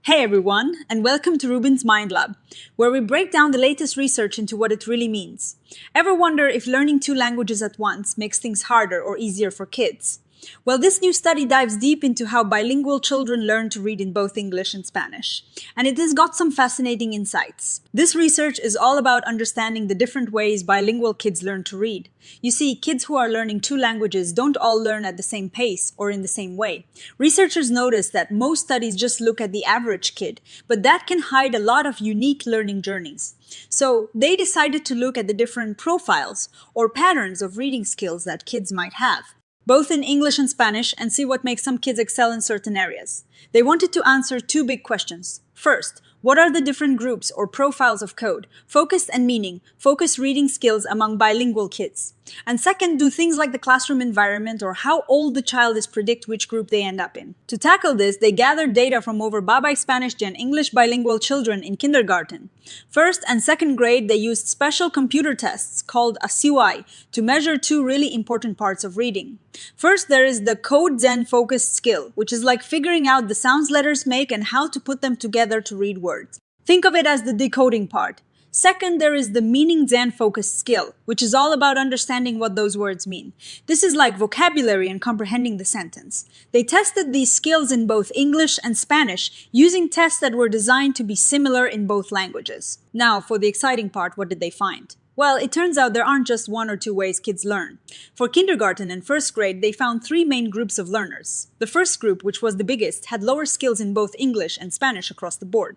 Hey everyone, and welcome to RUBIN'S Mind Lab, where we break down the latest research into what it really means. Ever wonder if learning two languages at once makes things harder or easier for kids? Well, this new study dives deep into how bilingual children learn to read in both English and Spanish, and it has got some fascinating insights. This research is all about understanding the different ways bilingual kids learn to read. You see, kids who are learning two languages don't all learn at the same pace or in the same way. Researchers notice that most studies just look at the average kid, but that can hide a lot of unique learning journeys. So they decided to look at the different profiles or patterns of reading skills that kids might have, both in English and Spanish, and see what makes some kids excel in certain areas. They wanted to answer two big questions. First, what are the different groups or profiles of code, focused and meaning, focused reading skills among bilingual kids? And second, do things like the classroom environment or how old the child is predict which group they end up in? To tackle this, they gathered data from over Baba Spanish and English bilingual children in kindergarten. First and second grade, they used special computer tests called a CUI to measure two really important parts of reading. First, there is the code Zen focused skill, which is like figuring out the sounds letters make and how to put them together to read words. Think of it as the decoding part. Second, there is the meaning Zen focused skill, which is all about understanding what those words mean. This is like vocabulary and comprehending the sentence. They tested these skills in both English and Spanish using tests that were designed to be similar in both languages. Now, for the exciting part, what did they find? Well, it turns out there aren't just one or two ways kids learn. For kindergarten and first grade, they found three main groups of learners. The first group, which was the biggest, had lower skills in both English and Spanish across the board.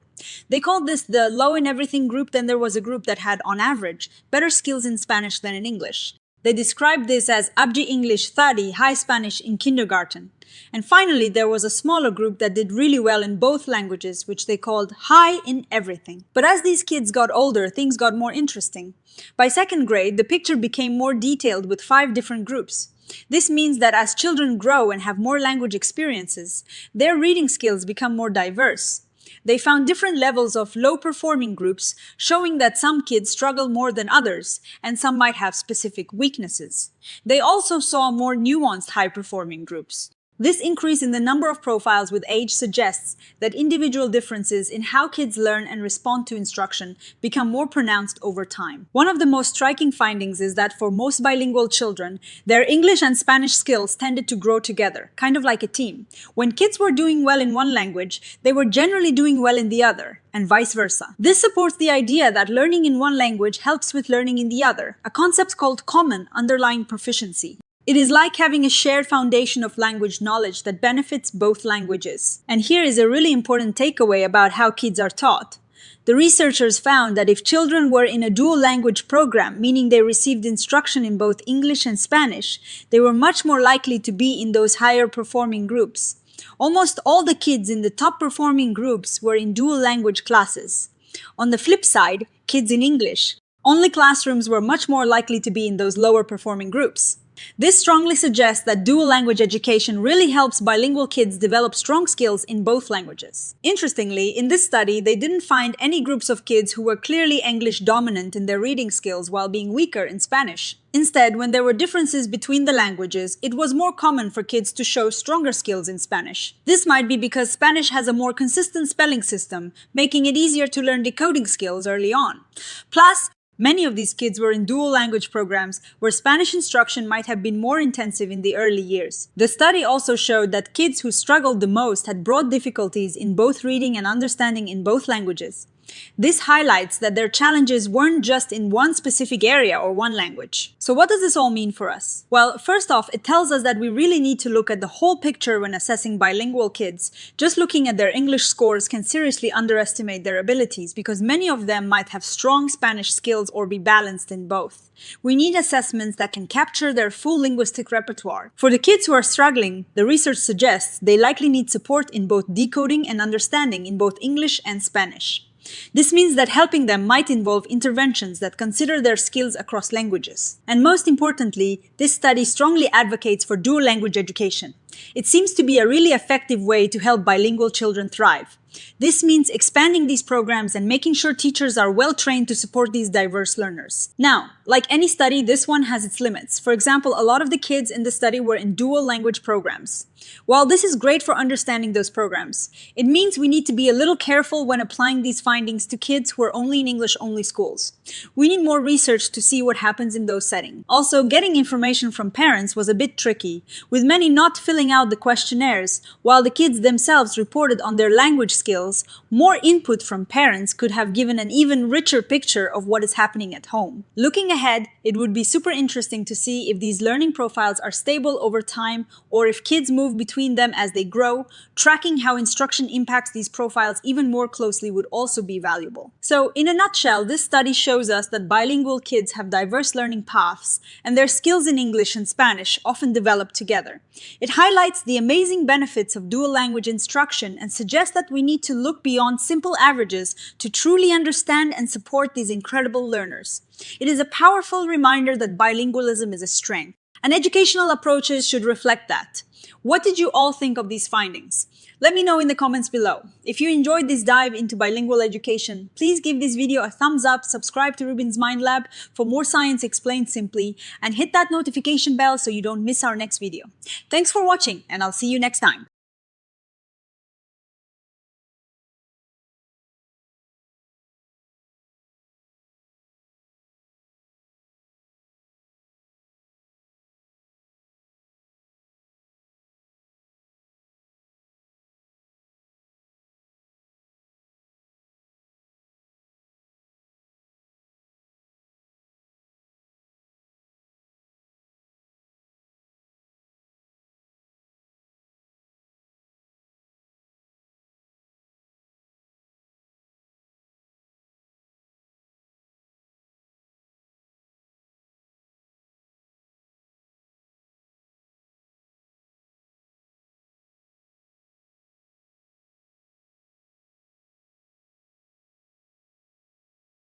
They called this the low in everything group. Then there was a group that had, on average, better skills in Spanish than in English. They described this as Abdi English Thadi, high Spanish in kindergarten. And finally, there was a smaller group that did really well in both languages, which they called high in everything. But as these kids got older, things got more interesting. By second grade, the picture became more detailed with 5 different groups. This means that as children grow and have more language experiences, their reading skills become more diverse. They found different levels of low-performing groups, showing that some kids struggle more than others, and some might have specific weaknesses. They also saw more nuanced high-performing groups. This increase in the number of profiles with age suggests that individual differences in how kids learn and respond to instruction become more pronounced over time. One of the most striking findings is that for most bilingual children, their English and Spanish skills tended to grow together, kind of like a team. When kids were doing well in one language, they were generally doing well in the other, and vice versa. This supports the idea that learning in one language helps with learning in the other, a concept called common underlying proficiency. It is like having a shared foundation of language knowledge that benefits both languages. And here is a really important takeaway about how kids are taught. The researchers found that if children were in a dual language program, meaning they received instruction in both English and Spanish, they were much more likely to be in those higher performing groups. Almost all the kids in the top performing groups were in dual language classes. On the flip side, kids in English only classrooms were much more likely to be in those lower performing groups. This strongly suggests that dual language education really helps bilingual kids develop strong skills in both languages. Interestingly, in this study, they didn't find any groups of kids who were clearly English dominant in their reading skills while being weaker in Spanish. Instead, when there were differences between the languages, it was more common for kids to show stronger skills in Spanish. This might be because Spanish has a more consistent spelling system, making it easier to learn decoding skills early on. Plus, many of these kids were in dual language programs where Spanish instruction might have been more intensive in the early years. The study also showed that kids who struggled the most had broad difficulties in both reading and understanding in both languages. This highlights that their challenges weren't just in one specific area or one language. So what does this all mean for us? Well, first off, it tells us that we really need to look at the whole picture when assessing bilingual kids. Just looking at their English scores can seriously underestimate their abilities because many of them might have strong Spanish skills or be balanced in both. We need assessments that can capture their full linguistic repertoire. For the kids who are struggling, the research suggests they likely need support in both decoding and understanding in both English and Spanish. This means that helping them might involve interventions that consider their skills across languages. And most importantly, this study strongly advocates for dual language education. It seems to be a really effective way to help bilingual children thrive. This means expanding these programs and making sure teachers are well trained to support these diverse learners. Now, like any study, this one has its limits. For example, a lot of the kids in the study were in dual language programs. While this is great for understanding those programs, it means we need to be a little careful when applying these findings to kids who are only in English-only schools. We need more research to see what happens in those settings. Also, getting information from parents was a bit tricky, with many not filling out the questionnaires, while the kids themselves reported on their language skills. More input from parents could have given an even richer picture of what is happening at home. Looking ahead, it would be super interesting to see if these learning profiles are stable over time or if kids move between them as they grow. Tracking how instruction impacts these profiles even more closely would also be valuable. So, in a nutshell, this study shows us that bilingual kids have diverse learning paths, and their skills in English and Spanish often develop together. It highlights the amazing benefits of dual language instruction and suggests that we need to look beyond simple averages to truly understand and support these incredible learners. It is a powerful reminder that bilingualism is a strength, and educational approaches should reflect that. What did you all think of these findings? Let me know in the comments below. If you enjoyed this dive into bilingual education, please give this video a thumbs up, subscribe to Rubin's Mind Lab for more science explained simply, and hit that notification bell so you don't miss our next video. Thanks for watching, and I'll see you next time.